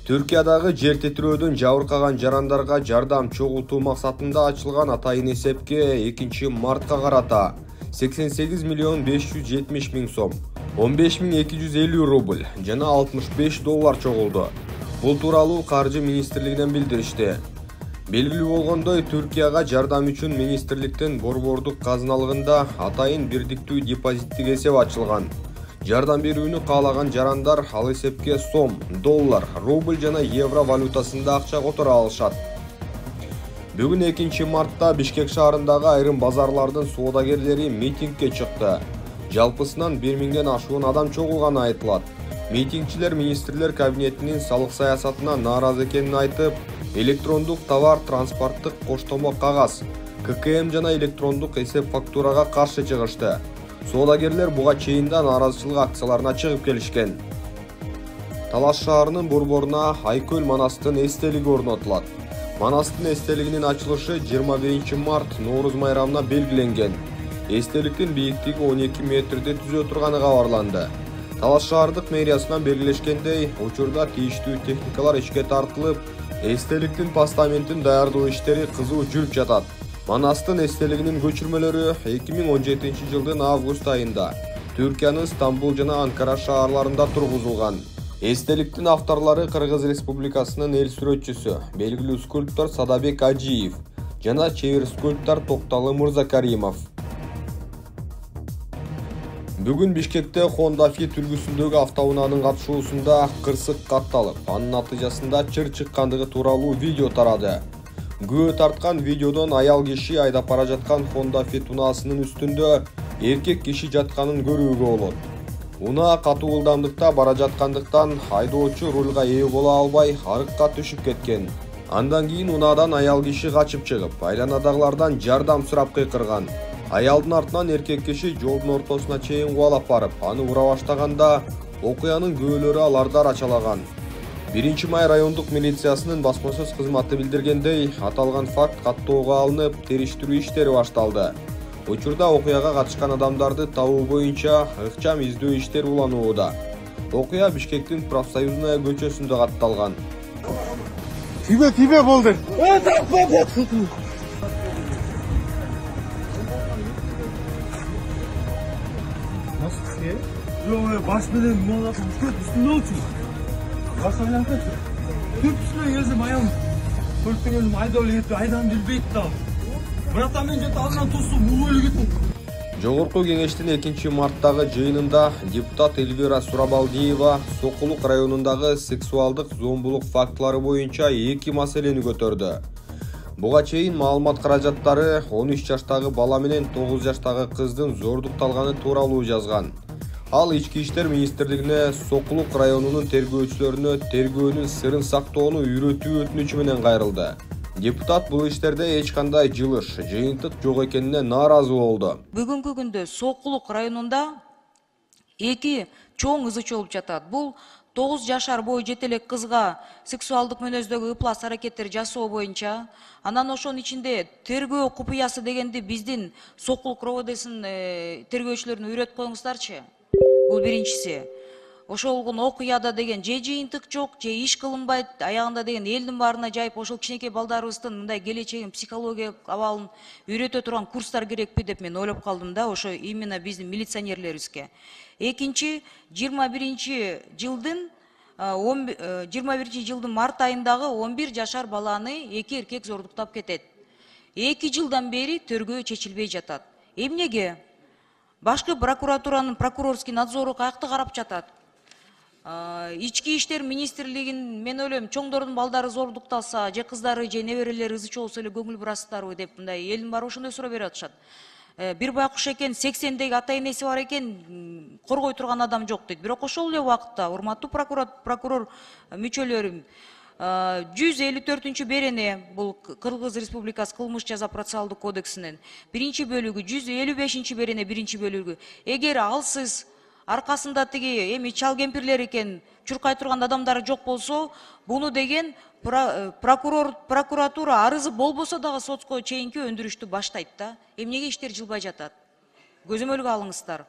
Türкиядагы жер титирөөдөн жабыркаган жарандарга жардам чогултуу максатында ачылган атайын эсепке 2 мартка карата 88 миллион 570 миң сом, 15.250 рубль жана 65 доллар чогулду. Бул тууралуу Каржы министрлигинен билдиришти. Белгилүү болгондой, Түркияга жардам үчүн министрликтин борбордук казыналыгында атайын бирдиктүү депозиттик эсеп ачылган. Жардам берүүнү каалаган жарандар ал эсепке сом, доллар, рубль жана евро валютасында акча которо алышат. Бүгүн 2 мартта Бишкек шаарындагы айрым базарлардын соодагерлери митингге чыкты. Жалпысынан 1000ден ашуун адам чогулганы айтылат. Митингчилер министрлер кабинетинин салык саясатына нааразы экенин айтып, электрондук товар транспорттук коштомо кагаз, ККМ жана электрондук эсеп фактурага каршы чыгышты. Соодагерлер буга чейин да нааразычылык акцияларына чыгып келишкен. Талаш шаарынын борборуна Айкөл Манастын эстелиги орнотулат. Манастын эстелигинин ачылышы 21 март Норуз майрамына белгиленген. Эстеликтин бийиктиги 12 метрде түзө турганы кабарланды. Талаш шаардык мэриясынан белгилешкендей, учурда тийиштүү техникалар ишке тартылып, эстеликтин постаментин даярдоо иштери кызуу жүрүп жатат. Манастын эстелигинин көчүрмөлөрү 2017 жылдын август айында Түркиянын Стамбул жана Анкара шаарларында тургузулган. Эстеликтин авторлору Кыргыз Республикасынын эл сүрөтчүсү, белгилүү скульптор Садабек Ажиев жана чебер скульптор Токталы Мырзакаримов. Бүгүн Бишкекте Honda Fit үлгүсүндөгү автоунаанын катышуусунда кырсык катталып, анын натыйжасында чыр чыккандыгы тууралуу видео тарады. Күбө тарткан видеодон аял киши айдап бара жаткан Honda Fit унаасынын үстүндө эркек киши жатканын көрүүгө болот. Унаа катуу ылдамдыкта бара жаткандыктан айдоочу рулга ээ боло албай арыкка түшүп кеткен. Андан кийин унаадан аял киши качып чыгып, айланадагылардан жардам сурап кыйкырган. Аялдын артынан эркек киши жолдун ортосуна чейин кубалап барып, аны ура баштаганда окуянын күбөлөрү аларды арачалаган. 1 май райондук милициясынын басма сөз кызматы билдиргендей, аталган факт каттоого алынып, териштирүү иштери башталды. Учурда окуяга катышкан адамдарды табуу боюнча ыкчам издөө иштери уланууда. Окуя Бишкектин профсоюзная көчөсүндө катталган. Тебе болду. Baş benim muhabbet üstünde olsun. Başlayalım kaç. Türkçüne yazım ayağım. Türkçenin aydalı yetti, aydan dilbeytti. Bıraktan önce tağından tosu muğulu gittim. Жогорку кеңештин 2 марттагы жыйынында депутат Эльвира Сурабалдиева Сокулук районундагы сексуалдык зомбулук фактылары боюнча 2 маселени көтөрдү. Буга чейин маалымат каражаттары 13 жаштагы бала менен 9 жаштагы кыздын зордукталганы тууралуу жазган. Ал Ички иштер министрлигине Сокулук районунун тергөөчүлөрүнө тергөөнүн сырын сактоону үйрөтүү өтүнүчү менен кайрылды. Депутат бул иштерде эч кандай жылыш, жыйынтык жок экенине нааразы болду. Бүгүнкү күндө Сокулук районунда 2 чоң ыз болуп жатат. Бул 9 жашар бою жетелек кызга сексуалдык мүнөздөгү ыплас аракеттер жасоо боюнча, анан ошонун ичинде тергөө купуясы дегенди биздин Сокулук РОВДсынын тергөөчүлөрүнө үйрөтүп коюңуздарчы. Бул биринчиси. Ошол окуяда деген же жыйынтык жок, же иш кылынбайт, аягында деген элдин баарына жайып, ошол кичинекей балдарыбыздын мындай келечегин психология абалын үйрөтө турган курстар керекпи деп мен ойлоп калдым да, ошо именно биздин милиционерлерибизге. Экинчи, 21 жылдын март айындагы 11 жашар баланы 2 эркек зордуктап кетет. 2 жылдан бери тергөө чечилбей жатат. Эмнеге? Башкы прокуратуранын прокурорский надзору каякта карап жатат. Ички иштер министрлигин мен ойлойм, чоңдордун балдары зордукталса, же кыздары, же неберелери ызычы болсо эле көңүл бурасыздарбы деп мындай элдин баары ошондой суроо берип атышат. Бир байкуш экен, 80деги ата энеси бар экен, коргой турган адам жок дейт. Бирок ошол эле убакытта урматтуу прокурор мүчөлөрүм 154 берене, бул Кыргыз Республикасы кылмыш жаза процессуалдык кодексинин 1-бөлүгү, 155 берене 1-бөлүгү. Эгер алсыз аркасында тиги эми чал кемпирлер экен, чуркай турган адамдары жок болсо, буну деген прокуратура арызы болбосо дагы сотко чейинки өндүрүштү баштайт да. Эмнеге иштер жылбай жатат? Көзөмөлгө алыңыздар.